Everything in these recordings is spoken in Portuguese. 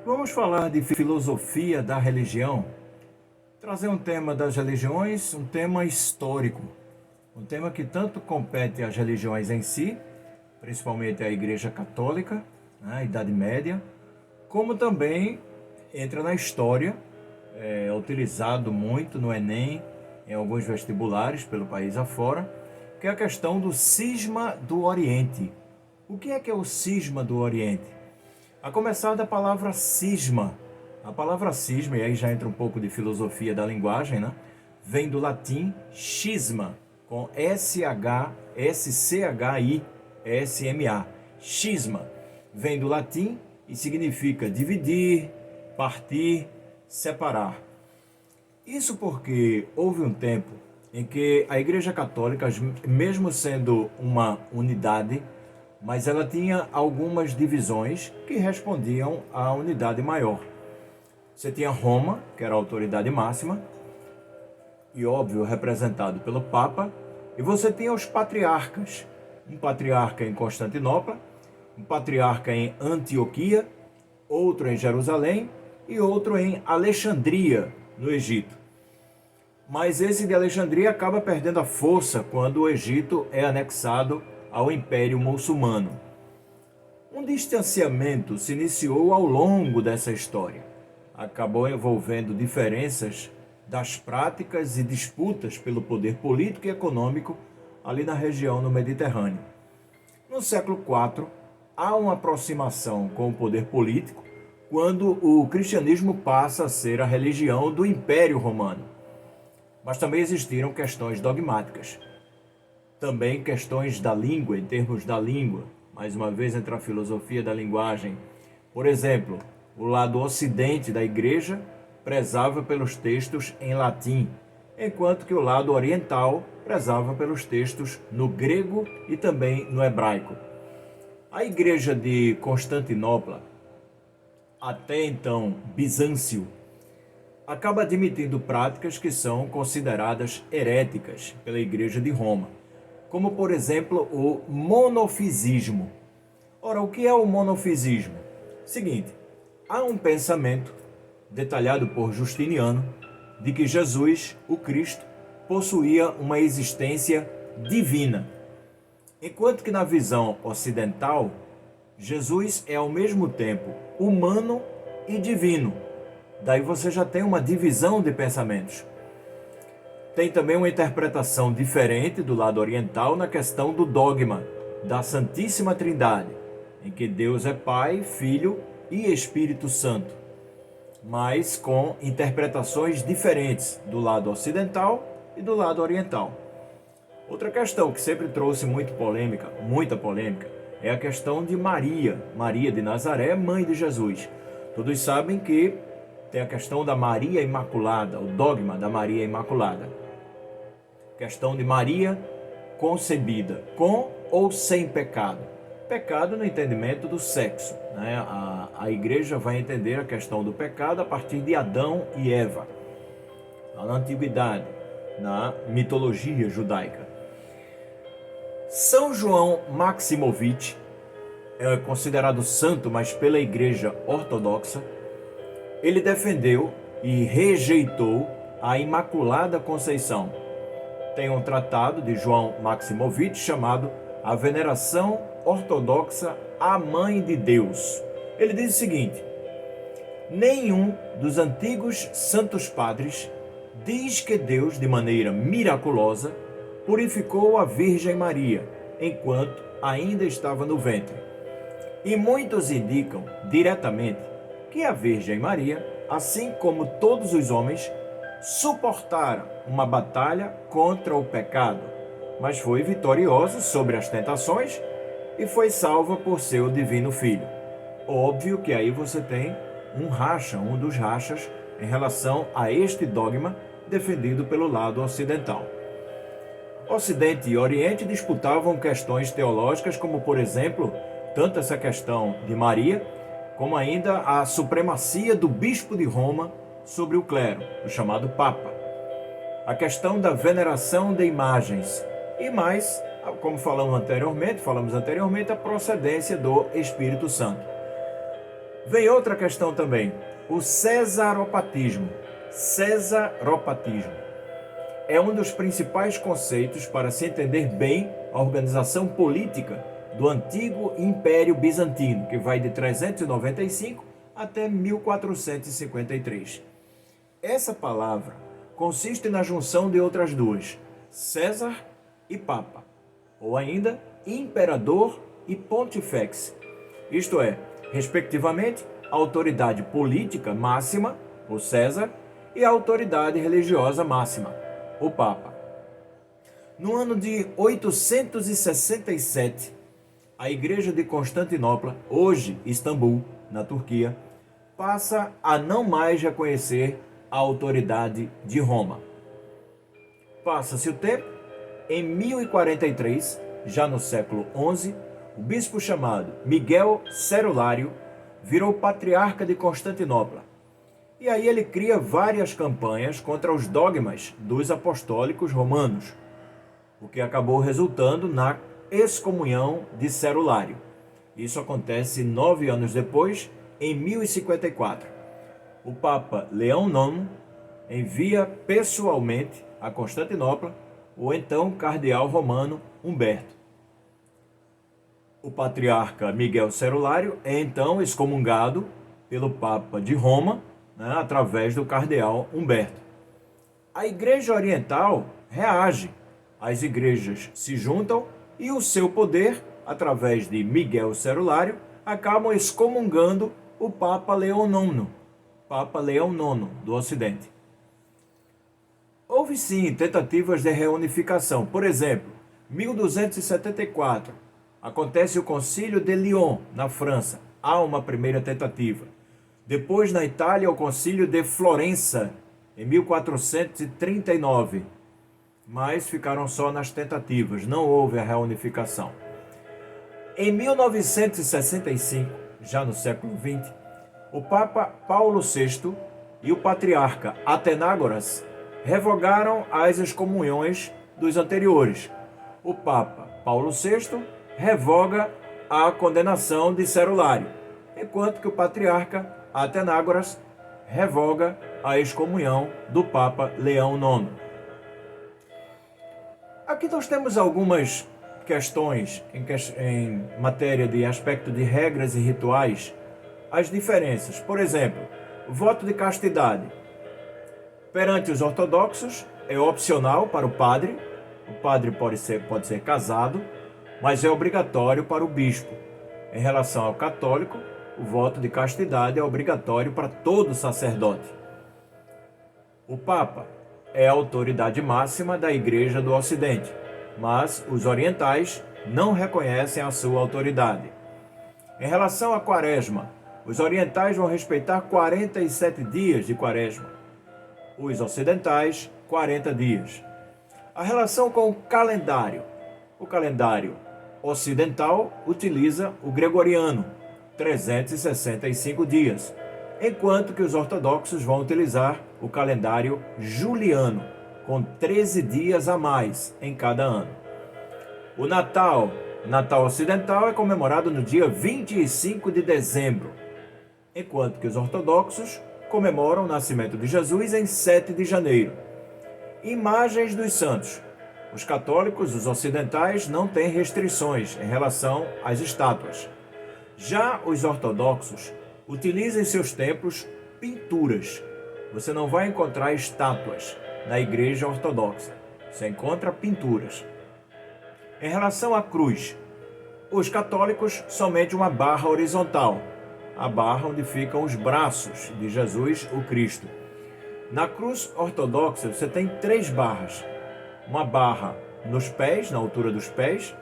Vamos falar de filosofia da religião, trazer um tema das religiões, um tema histórico, um tema que tanto compete às religiões em si, principalmente à Igreja Católica, a Idade Média, como também entra na história, é utilizado muito no Enem, em alguns vestibulares pelo país afora, que é a questão do cisma do Oriente. O que é o cisma do Oriente? A começar da palavra cisma. A palavra cisma, e aí já entra um pouco de filosofia da linguagem, né? Vem do latim schisma, com S-H-S-C-H-I-S-M-A. Schisma. Vem do latim e significa dividir, partir, separar. Isso porque houve um tempo em que a Igreja Católica, mesmo sendo uma unidade, mas ela tinha algumas divisões que respondiam à unidade maior. Você tinha Roma, que era a autoridade máxima, e óbvio, representado pelo Papa, e você tinha os patriarcas, um patriarca em Constantinopla, um patriarca em Antioquia, outro em Jerusalém e outro em Alexandria, no Egito. Mas esse de Alexandria acaba perdendo a força quando o Egito é anexado ao Império Muçulmano. Um distanciamento se iniciou ao longo dessa história. Acabou envolvendo diferenças das práticas e disputas pelo poder político e econômico ali na região no Mediterrâneo. No século IV, há uma aproximação com o poder político quando o cristianismo passa a ser a religião do Império Romano. Mas também existiram questões dogmáticas. Também questões da língua, em termos da língua, mais uma vez entre a filosofia da linguagem. Por exemplo, o lado ocidente da igreja prezava pelos textos em latim, enquanto que o lado oriental prezava pelos textos no grego e também no hebraico. A igreja de Constantinopla, até então Bizâncio, acaba admitindo práticas que são consideradas heréticas pela igreja de Roma, como por exemplo o monofisismo. Ora, o que é o monofisismo? Seguinte, há um pensamento detalhado por Justiniano de que Jesus, o Cristo, possuía uma existência divina, enquanto que na visão ocidental, Jesus é ao mesmo tempo humano e divino. Daí você já tem uma divisão de pensamentos. Tem também uma interpretação diferente do lado oriental na questão do dogma da Santíssima Trindade, em que Deus é Pai, Filho e Espírito Santo, mas com interpretações diferentes do lado ocidental e do lado oriental. Outra questão que sempre trouxe muita polêmica, é a questão de Maria, Maria de Nazaré, mãe de Jesus. Todos sabem que tem a questão da Maria Imaculada, o dogma da Maria Imaculada. Questão de Maria concebida com ou sem pecado. Pecado no entendimento do sexo, né? A igreja vai entender a questão do pecado a partir de Adão e Eva, na antiguidade, na mitologia judaica. São João Maximovitch é considerado santo, mas pela igreja ortodoxa, ele defendeu e rejeitou a Imaculada Conceição. Tem um tratado de João Maximovitch chamado A Veneração Ortodoxa à Mãe de Deus. Ele diz o seguinte: nenhum dos antigos santos padres diz que Deus, de maneira miraculosa, purificou a Virgem Maria, enquanto ainda estava no ventre. E muitos indicam diretamente que a Virgem Maria, assim como todos os homens, suportaram uma batalha contra o pecado, mas foi vitoriosa sobre as tentações e foi salva por seu divino Filho. Óbvio que aí você tem um dos rachas em relação a este dogma defendido pelo lado ocidental. Ocidente e Oriente disputavam questões teológicas, como por exemplo, tanto essa questão de Maria, como ainda a supremacia do bispo de Roma sobre o clero, o chamado Papa. A questão da veneração de imagens e mais, como falamos anteriormente, a procedência do Espírito Santo. Vem outra questão também, o cesaropatismo. Cesaropatismo é um dos principais conceitos para se entender bem a organização política do antigo Império Bizantino, que vai de 395 até 1453. Essa palavra consiste na junção de outras duas, César e Papa, ou ainda Imperador e Pontifex, isto é, respectivamente, a autoridade política máxima, o César, e a autoridade religiosa máxima, o Papa. No ano de 867, a Igreja de Constantinopla, hoje Istambul, na Turquia, passa a não mais reconhecer a autoridade de Roma. Passa-se o tempo, em 1043, já no século XI, o bispo chamado Miguel Cerulário virou patriarca de Constantinopla. E aí ele cria várias campanhas contra os dogmas dos apostólicos romanos, o que acabou resultando na excomunhão de Cerulário. Isso acontece 9 anos depois, em 1054. O Papa Leão IX envia pessoalmente a Constantinopla o então cardeal romano Humberto. O patriarca Miguel Cerulário é então excomungado pelo Papa de Roma, através do cardeal Humberto. A Igreja Oriental reage, as igrejas se juntam e o seu poder, através de Miguel Cerulário, acabam excomungando o Papa Leão IX, do Ocidente. Houve sim tentativas de reunificação. Por exemplo, 1274, acontece o Concílio de Lyon, na França. Há uma primeira tentativa. Depois, na Itália, o Concílio de Florença, em 1439. Mas ficaram só nas tentativas, não houve a reunificação. Em 1965, já no século XX, o Papa Paulo VI e o patriarca Atenágoras revogaram as excomunhões dos anteriores. O Papa Paulo VI revoga a condenação de Cerulário, enquanto que o patriarca Atenágoras revoga a excomunhão do Papa Leão IX. Aqui nós temos algumas questões em matéria de aspecto de regras e rituais, as diferenças. Por exemplo, o voto de castidade. Perante os ortodoxos, é opcional para o padre pode ser casado, mas é obrigatório para o bispo. Em relação ao católico, o voto de castidade é obrigatório para todo sacerdote. O Papa é a autoridade máxima da Igreja do Ocidente, mas os orientais não reconhecem a sua autoridade. Em relação à Quaresma, os orientais vão respeitar 47 dias de Quaresma, os ocidentais 40 dias. A relação com o calendário ocidental utiliza o gregoriano, 365 dias, enquanto que os ortodoxos vão utilizar o calendário juliano, com 13 dias a mais em cada ano. O Natal ocidental é comemorado no dia 25 de dezembro, enquanto que os ortodoxos comemoram o nascimento de Jesus em 7 de janeiro. Imagens dos santos. Os católicos, os ocidentais, não têm restrições em relação às estátuas. Já os ortodoxos utilizam em seus templos pinturas. Você não vai encontrar estátuas na igreja ortodoxa. Você encontra pinturas. Em relação à cruz, os católicos somente uma barra horizontal, a barra onde ficam os braços de Jesus, o Cristo. Na cruz ortodoxa você tem 3 barras. Uma barra nos pés, na altura dos pés,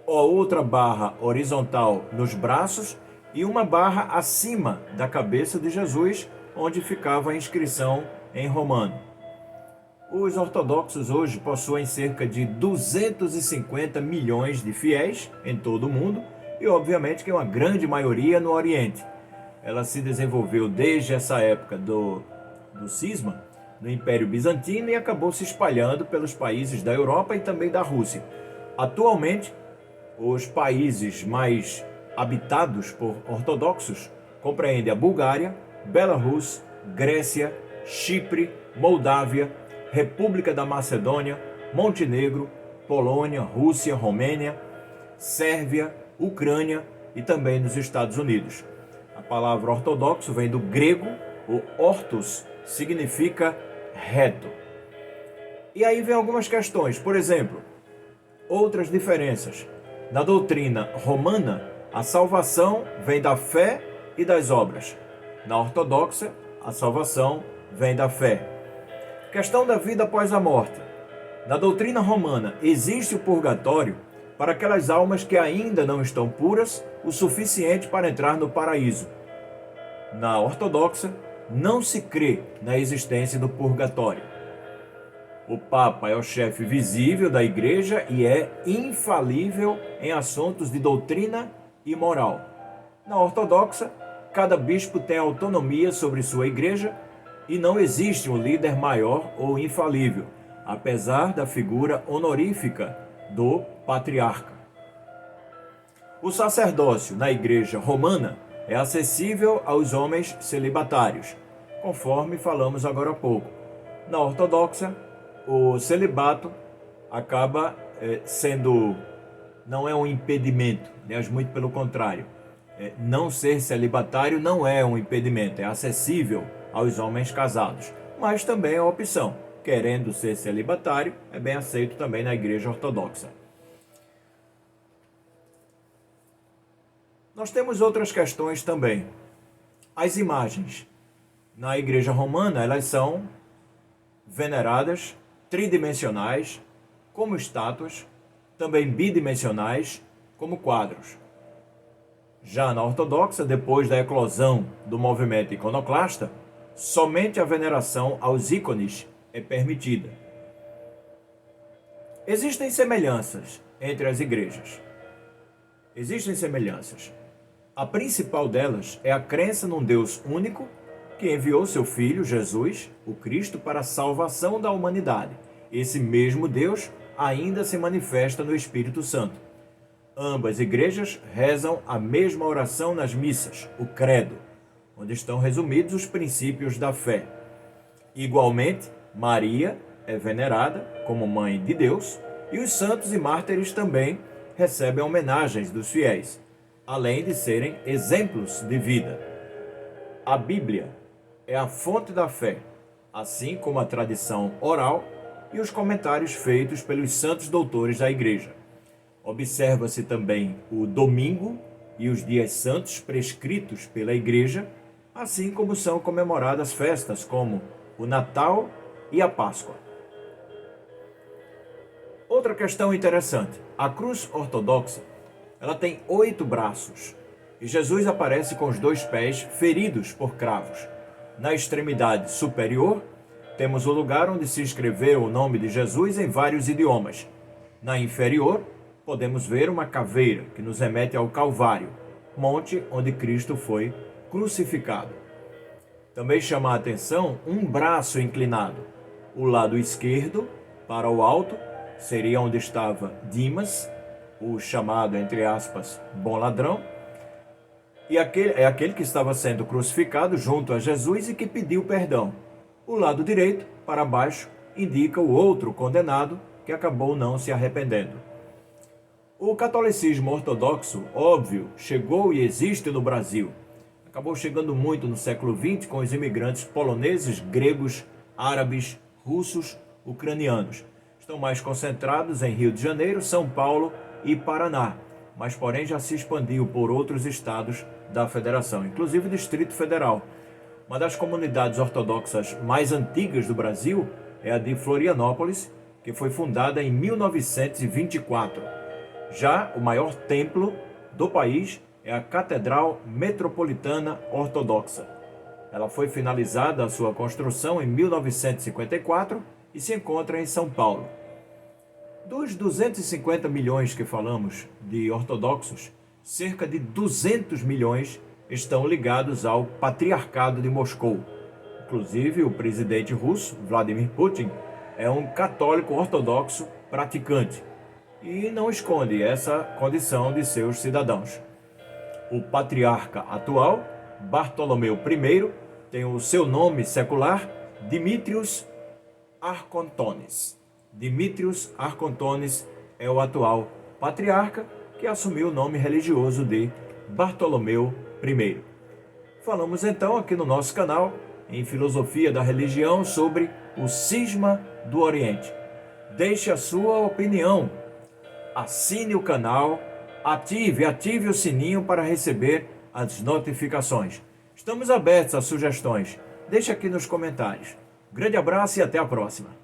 outra barra horizontal nos braços e uma barra acima da cabeça de Jesus, onde ficava a inscrição em romano. Os ortodoxos hoje possuem cerca de 250 milhões de fiéis em todo o mundo e, obviamente, que uma grande maioria no Oriente. Ela se desenvolveu desde essa época do cisma, no Império Bizantino, e acabou se espalhando pelos países da Europa e também da Rússia. Atualmente, os países mais habitados por ortodoxos Compreende a Bulgária, Belarus, Grécia, Chipre, Moldávia, República da Macedônia, Montenegro, Polônia, Rússia, Romênia, Sérvia, Ucrânia e também nos Estados Unidos. A palavra ortodoxo vem do grego, o ortos significa reto. E aí vem algumas questões, por exemplo, outras diferenças. Na doutrina romana, a salvação vem da fé e das obras. Na ortodoxa, a salvação vem da fé. Questão da vida após a morte. Na doutrina romana, existe o purgatório para aquelas almas que ainda não estão puras o suficiente para entrar no paraíso. Na ortodoxa, não se crê na existência do purgatório. O Papa é o chefe visível da Igreja e é infalível em assuntos de doutrina e moral. Na ortodoxa, cada bispo tem autonomia sobre sua igreja e não existe um líder maior ou infalível, apesar da figura honorífica do patriarca. O sacerdócio na Igreja romana é acessível aos homens celibatários, conforme falamos agora há pouco. Na ortodoxa, o celibato acaba não é um impedimento, aliás, muito pelo contrário. Não ser celibatário não é um impedimento, é acessível aos homens casados, mas também é uma opção. Querendo ser celibatário, é bem aceito também na Igreja Ortodoxa. Nós temos outras questões também. As imagens. Na Igreja Romana, elas são veneradas tridimensionais, como estátuas, também bidimensionais, como quadros. Já na ortodoxa, depois da eclosão do movimento iconoclasta, somente a veneração aos ícones é permitida. Existem semelhanças entre as igrejas. Existem semelhanças. A principal delas é a crença num Deus único que enviou seu Filho, Jesus, o Cristo, para a salvação da humanidade. Esse mesmo Deus ainda se manifesta no Espírito Santo. Ambas igrejas rezam a mesma oração nas missas, o credo, onde estão resumidos os princípios da fé. Igualmente, Maria é venerada como mãe de Deus e os santos e mártires também recebem homenagens dos fiéis, além de serem exemplos de vida. A Bíblia é a fonte da fé, assim como a tradição oral e os comentários feitos pelos santos doutores da Igreja. Observa-se também o domingo e os dias santos prescritos pela Igreja, assim como são comemoradas festas como o Natal e a Páscoa. Outra questão interessante. A cruz ortodoxa, ela tem 8 braços e Jesus aparece com os 2 pés feridos por cravos. Na extremidade superior, temos o lugar onde se escreveu o nome de Jesus em vários idiomas. Na inferior, podemos ver uma caveira que nos remete ao Calvário, monte onde Cristo foi crucificado. Também chama a atenção um braço inclinado. O lado esquerdo, para o alto, seria onde estava Dimas, o chamado, entre aspas, bom ladrão, e aquele que estava sendo crucificado junto a Jesus e que pediu perdão. O lado direito, para baixo, indica o outro condenado que acabou não se arrependendo. O catolicismo ortodoxo, óbvio, chegou e existe no Brasil. Acabou chegando muito no século XX com os imigrantes poloneses, gregos, árabes, russos, ucranianos. Estão mais concentrados em Rio de Janeiro, São Paulo e Paraná, mas porém já se expandiu por outros estados da federação, inclusive o Distrito Federal. Uma das comunidades ortodoxas mais antigas do Brasil é a de Florianópolis, que foi fundada em 1924. Já o maior templo do país é a Catedral Metropolitana Ortodoxa. Ela foi finalizada a sua construção em 1954 e se encontra em São Paulo. Dos 250 milhões que falamos de ortodoxos, cerca de 200 milhões estão ligados ao Patriarcado de Moscou. Inclusive, o presidente russo, Vladimir Putin, é um católico ortodoxo praticante e não esconde essa condição de seus cidadãos. O patriarca atual Bartolomeu I tem o seu nome secular Dimitrios Arcontones. Dimitrios Arcontones é o atual patriarca que assumiu o nome religioso de Bartolomeu I. Falamos então aqui no nosso canal, em Filosofia da Religião, sobre o Cisma do Oriente. Deixe a sua opinião, assine o canal, ative o sininho para receber as notificações. Estamos abertos a sugestões. Deixe aqui nos comentários. Grande abraço e até a próxima.